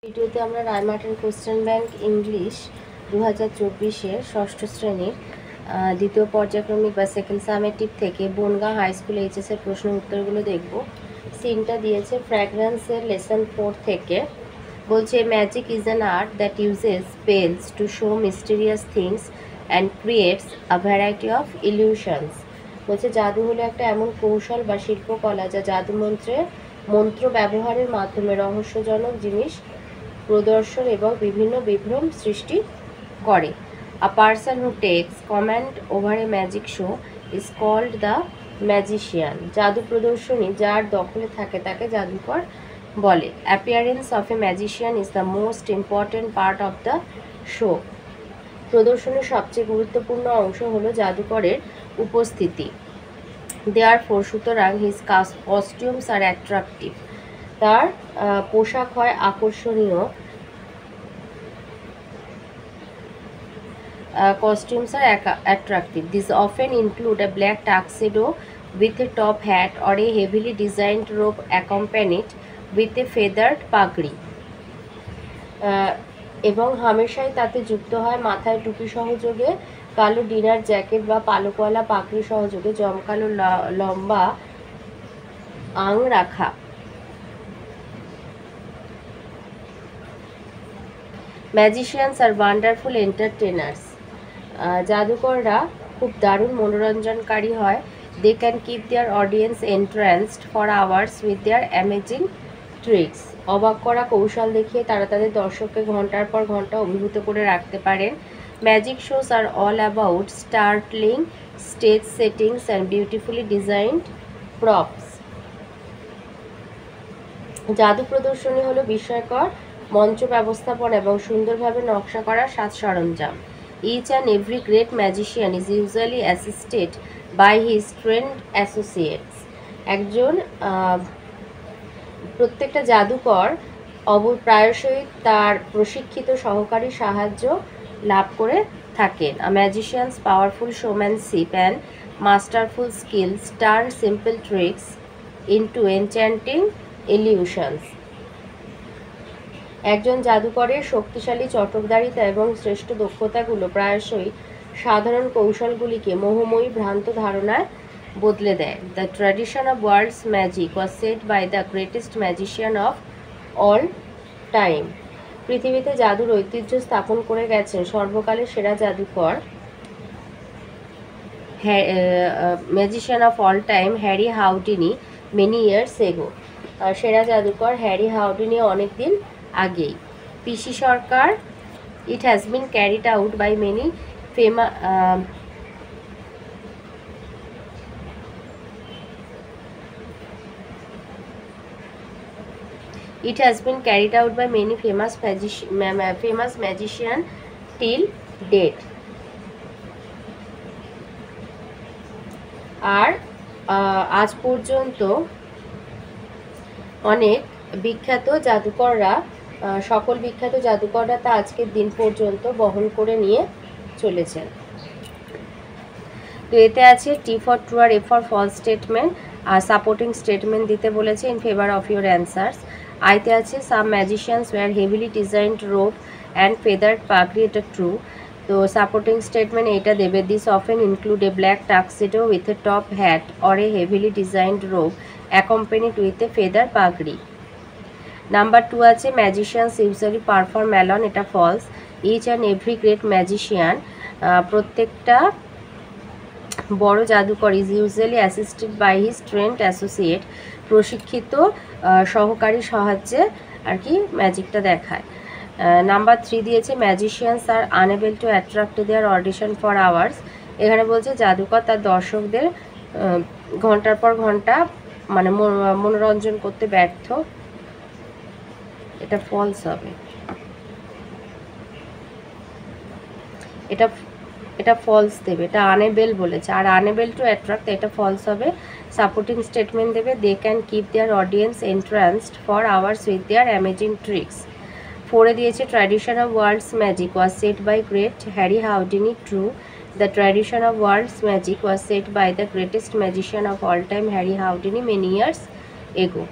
ভিডিওতে আমরা Ray Martin question bank English 2024-এর ষষ্ঠ শ্রেণীর দ্বিতীয় পর্যায়ক্রমিক বা সেকেন্ড সামেটিভ থেকে বনগাঁ হাই স্কুল এইচএসের প্রশ্ন উত্তরগুলো দেখব। সিনটা দিয়েছে ফ্র্যাগ্রেন্সের লেসন 4 থেকে। বলছে magic is an art that uses spells to show mysterious things and creates a variety of illusions. বলছে জাদু হলো একটা এমন কৌশল বা শিল্পকলা যা মন্ত্র ব্যবহারের মাধ্যমে রহস্যজনক জিনিস প্রদর্শন এবং বিভিন্ন বিভ্রম সৃষ্টি করে। A person who takes command over a magic show is called the magician. জাদু প্রদর্শনী যার দখলে থাকে তাকে জাদুকর বলে। Appearance of a magician is the most important part of the show. প্রদর্শনের সবচেয়ে গুরুত্বপূর্ণ অংশ হলো জাদুকরের উপস্থিতি। দেয়ারফোর সুতরাং হিজ কস্টিউমস আর অ্যাট্রাকটিভ। তার পোশাক হয় আকর্ষণীয়। Costumes are attractive. These often include a black tuxedo with a top hat or a heavily designed robe accompanied with a feathered pagri. এবং হামেশাই তাতে যুক্ত হয় মাথায় টুপি সহযোগে কালো ডিনার জ্যাকেট বা পালকওয়ালা পাগড়ি সহযোগে জমকালো লম্বা আং রাখা। ম্যাজিশিয়ানস আর ওয়ান্ডারফুল এন্টারটেনার্স। জাদুকররা খুব দারুণ মনোরঞ্জনকারী হয়। They can keep their audience entranced for hours with their amazing tricks. অবাক করা কৌশল দেখিয়ে তারা তাদের দর্শককে ঘন্টার পর ঘন্টা অভিভূত করে রাখতে পারেন। Magic shows are all about startling stage settings and beautifully designed props. জাদু প্রদর্শনী হলো বিস্ময়কর মঞ্চ ব্যবস্থাপনা এবং সুন্দরভাবে নকশা করা সাজ সরঞ্জাম। Each and every great magician is usually assisted by his trained associates. প্রত্যেকটা জাদুকর প্রায়শই তার প্রশিক্ষিত সহকারী সাহায্য লাভ করে থাকেন। A magician's powerful showmanship and masterful skills turn simple tricks into enchanting illusions. একজন জাদুকরের শক্তিশালী চটকদারিতা এবং শ্রেষ্ঠ দক্ষতাগুলো প্রায়শই সাধারণ কৌশলগুলিকে মোহময়ী ভ্রান্ত ধারণায় বদলে দেয়। The tradition of world's magic was set by the greatest magician of all time. পৃথিবীতে জাদুর ঐতিহ্য স্থাপন করে গেছেন সর্বকালের সেরা জাদুকর magician of all time Harry Houdini many years ago. সেরা জাদুকর হ্যারি হাউডিনি অনেকদিন আগেই। PC Sarkar it has been carried out by many famous magician till date. আর আজ পর্যন্ত অনেক বিখ্যাত জাদুকররা সকল বিখ্যাত জাদুকররা তা আজকের দিন পর্যন্ত বহন করে নিয়ে চলেছেন। তো এতে আছে টি ফর ট্রু আর এ ফর ফলস স্টেটমেন্ট আর সাপোর্টিং স্টেটমেন্ট দিতে বলেছে in favour of your answers. আইতে আছে some magicians wear heavily designed robe and feathered পাগড়ি, এটা ট্রু। তো সাপোর্টিং স্টেটমেন্ট এইটা দেবে this often include a black tuxedo with a top hat or a heavily designed robe accompanied with a feather পাগড়ি। Number 2 আছে ম্যাজিশিয়ানস ইউজুয়ালি পারফর্ম অ্যালন, এটা false. Each and every great magician, প্রত্যেকটা বড় জাদুকর is usually assisted by his trained associate, প্রশিক্ষিত সহকারী সাহায্যে আর কি ম্যাজিকটা দেখায়। নাম্বার 3 দিয়েছে magicians are unable to attract their অডিশন ফর আওয়ার্স। এখানে বলছে জাদুকর তার দর্শকদের ঘন্টার পর ঘন্টা মানে মনোরঞ্জন করতে ব্যর্থ, এটা ফলস হবে। এটা ফলস দেবে, এটা আনএবল বলেছে, আর আনএবল টু অ্যাট্রাক্ট এটা ফলস হবে। সাপোর্টিং স্টেটমেন্ট দেবে they can keep their audience entranced for hours with their amazing tricks. 4 দিয়েছে tradition of world's magic was set by great Harry Houdini, true. The tradition of world's magic was set by the greatest magician of all time Harry Houdini many years ago.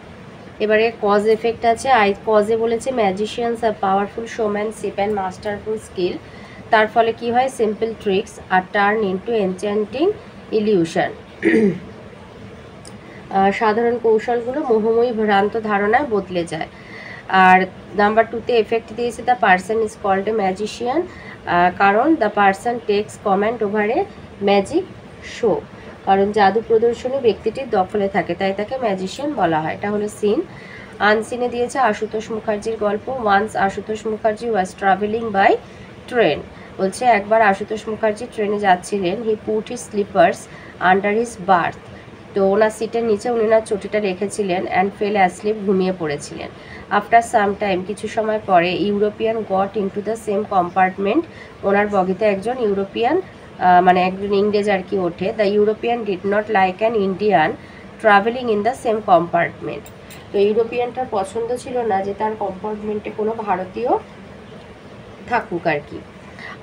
এবারে cause effect আছে। কজে বলেছে magicians are powerful showmanship and মাস্টারফুল skill, তার ফলে কি হয়, simple tricks are turn into enchanting illusion. সাধারণ কৌশলগুলো মোহময়ী ভ্রান্ত ধারণায় বদলে যায়। আর নাম্বার 2তে এফেক্ট দিয়েছে the person is called a magician, কারণ the person takes command over a magic show, কারণ জাদু প্রদর্শনী ব্যক্তিটির দখলে থাকে, তাই তাকে ম্যাজিশিয়ান বলা হয়। এটা হলো সিন। আনসিনে দিয়েছে আশুতোষ মুখার্জির গল্প। Once Ashutosh Mukherjee was travelling by train, বলছে একবার আশুতোষ মুখার্জি ট্রেনে যাচ্ছিলেন। He put his slippers under his berth, তো ওনার সিটের নিচে উনি ওনার চটিটা রেখেছিলেন অ্যান্ড ফেল অ্যাসলিপ, ঘুমিয়ে পড়েছিলেন। আফটার সাম টাইম, কিছু সময় পরে, European got into the same compartment, ওনার বগিতে একজন ইউরোপিয়ান মানে একজন ইংরেজ আর কি ওঠে। The European did not like an Indian travelling in the same compartment, তো ইউরোপিয়ানটার পছন্দ ছিল না যে তার কম্পার্টমেন্টে কোনো ভারতীয় থাকুক আর কি।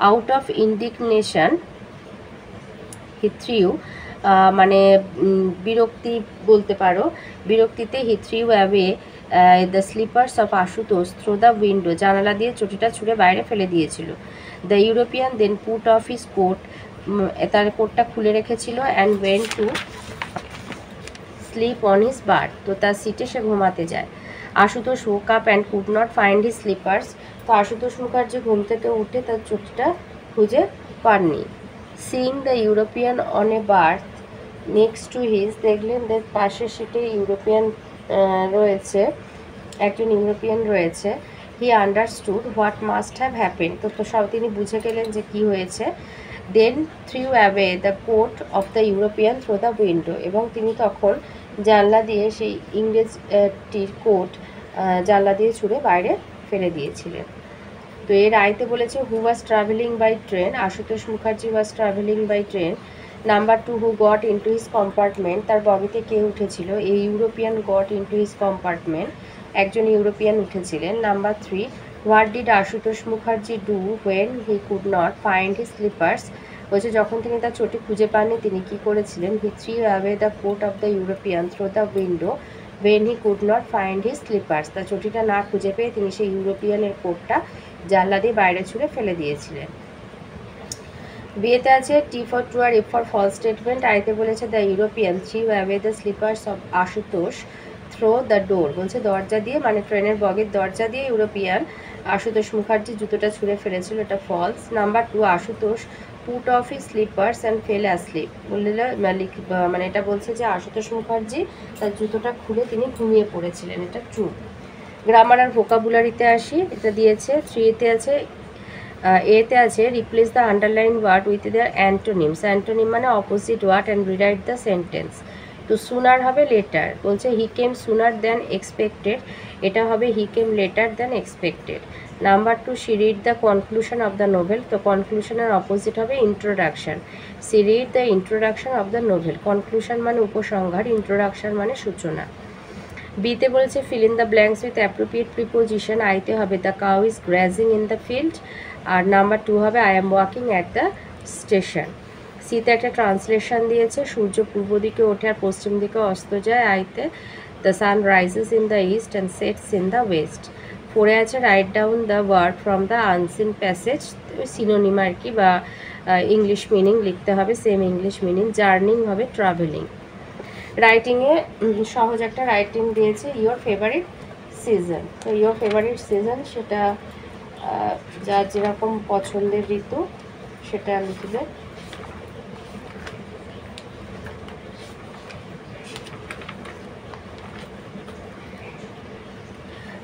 Out of indignation he threw, মানে বিরক্তি বলতে পারো, বিরক্তিতে he threw away the slippers of Ashutosh through the window, জানালা দিয়ে চটিটা ছুঁড়ে বাইরে ফেলে দিয়েছিল। The European then put off his coat, তার কোটটা খুলে রেখেছিল, and went to sleep on his berth, তো তার সিটে সে ঘুমাতে যায়। Ashutosh woke up and could not find his slippers, তো আশুতোষ মুখার্জি ঘুম থেকে উঠে তার চটিটা খুঁজে পাননি। Seeing the European on a berth next to his, দেখলেন যে পাশের সিটে ইউরোপিয়ান রয়েছে, একজন ইউরোপিয়ান রয়েছে। He understood what must have happen, তো সব তিনি বুঝে গেলেন যে কি হয়েছে। Then threw away the coat of the European through the window, এবং তিনি তখন জানলা দিয়ে সেই ইংরেজটির কোট জানলা দিয়ে ছুঁড়ে বাইরে ফেলে দিয়েছিলেন। তো এর আইতে বলেছে who was travelling by train, Ashutosh Mukherjee was travelling by train. Number 2, who got into his compartment, তার বগিতে কে উঠেছিল, এই European got into his compartment, একজন ইউরোপিয়ান উঠেছিলেন। Number 3, what did Ashutosh Mukherjee do when he could not find his slippers, বলছে যখন তিনি তার চটি খুঁজে পাননি তিনি কি করেছিলেন। He threw away the coat of the European through the window when he could not find his slippers, তার চটিটা না খুঁজে পেয়ে তিনি সেই ইউরোপিয়ানের কোটটা জানলা দিয়ে বাইরে ছুঁড়ে ফেলে দিয়েছিলেন। বিয়েতে আছে টি ফর ট্রু আর এফ ফর ফলস স্টেটমেন্ট। আইতে বলেছে the European threw away the slippers of Ashutosh through the door, বলছে দরজা দিয়ে, মানে ট্রেনের বগির দরজা দিয়ে ইউরোপিয়ান আশুতোষ মুখার্জি জুতোটা ছুঁড়ে ফেলেছিল, এটা false. Number 2, Ashutosh put off his slippers and fell asleep, বললে মানে এটা বলছে যে আশুতোষ মুখার্জি তার জুতোটা খুলে তিনি ঘুমিয়ে পড়েছিলেন, এটা ট্রু। গ্রামার আর ভোকাবুলারিতে আসি, এটা দিয়েছে 3তে আছে, এতে আছে replace the underline word with their antonyms, antonym মানে opposite word, and rewrite the sentence. তো সুনার হবে লেটার, বলছে হি কেম সুনার দ্যান এক্সপেক্টেড, এটা হবে he came later than expected. Number 2, she read the conclusion of the novel, তো কনক্লুশনের opposite হবে introduction, she read the introduction of the novel, conclusion মানে উপসংহার, ইন্ট্রোডাকশন মানে সূচনা। বিতে বলেছে fill in the blanks with appropriate preposition, আইতে হবে the cow is grazing in the field, আর নাম্বার 2 হবে I am walking at the station. সিতে একটা ট্রান্সলেশন দিয়েছে, সূর্য পূর্ব দিকে ওঠে আর পশ্চিম দিকে অস্ত যায়, আইতে the sun rises in the east and sets in the west. 4-এ আছে right down the word from the unseen passage, synonym আর কি, বা ইংলিশ মিনিং লিখতে হবে, সেম ইংলিশ মিনিং। জার্নিং হবে ট্রাভেলিং। রাইটিংয়ে সহজ একটা রাইটিং দিয়েছে ইয়োর ফেভারিট সিজন, তো ইয়োর ফেভারিট সিজন সেটা যার যেরকম পছন্দের ঋতু সেটা লিখবে।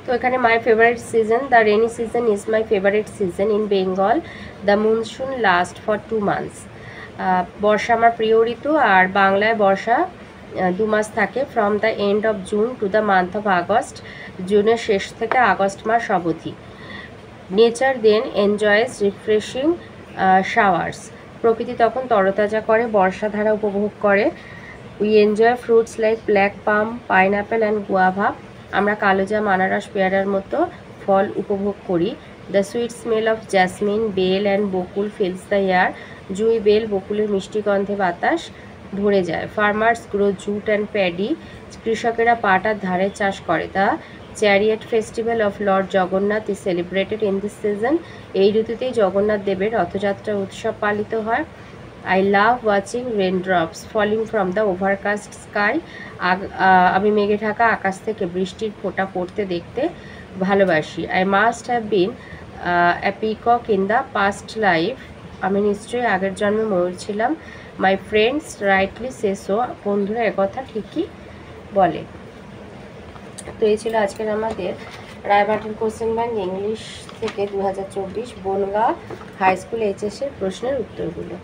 তো এখানে my favourite season, the rainy season is my favourite season in Bengal, the monsoon last for 2 months, বর্ষা আমার প্রিয় ঋতু, আর বাংলায় বর্ষা 2 মাস থাকে, from the end of June to the month of August, জুনের শেষ থেকে আগস্ট মাস অবধি। Nature then enjoys refreshing showers, প্রকৃতি তখন তরতাজা করে, বর্ষাধারা উপভোগ করে। We enjoy fruits like black plum, pineapple and guava, আমরা কালোজাম, আনারস, পেয়ারার মতো ফল উপভোগ করি। The sweet smell of jasmine, bel and Bakul fills the air, জুঁই, বেল, বকুলের মিষ্টি গন্ধে বাতাস ভরে যায়। Farmers grow jute and paddy, কৃষকেরা পাট আর ধানের চাষ করে। The chariot festival of lord Jagannath is celebrated in this season, এই ঋতুতেই জগন্নাথ দেবের রথযাত্রা উৎসব পালিত হয়। I love watching raindrops falling from the overcast sky, আমি মেঘে ঢাকা আকাশ থেকে বৃষ্টির ফোঁটা পড়তে দেখতে ভালোবাসি। I must have been a peacock in the past life, আমি নিশ্চয়ই আগের জন্মে ময়ূর ছিলাম। My friends rightly say so, বন্ধুরা একথা ঠিকই বলে। তো এই ছিল আজকের আমাদের রায়মার্টিন কোশ্চেন ব্যাংক ইংলিশ থেকে 2024 বনগাঁ হাই স্কুল এইচএসের প্রশ্নের উত্তরগুলো।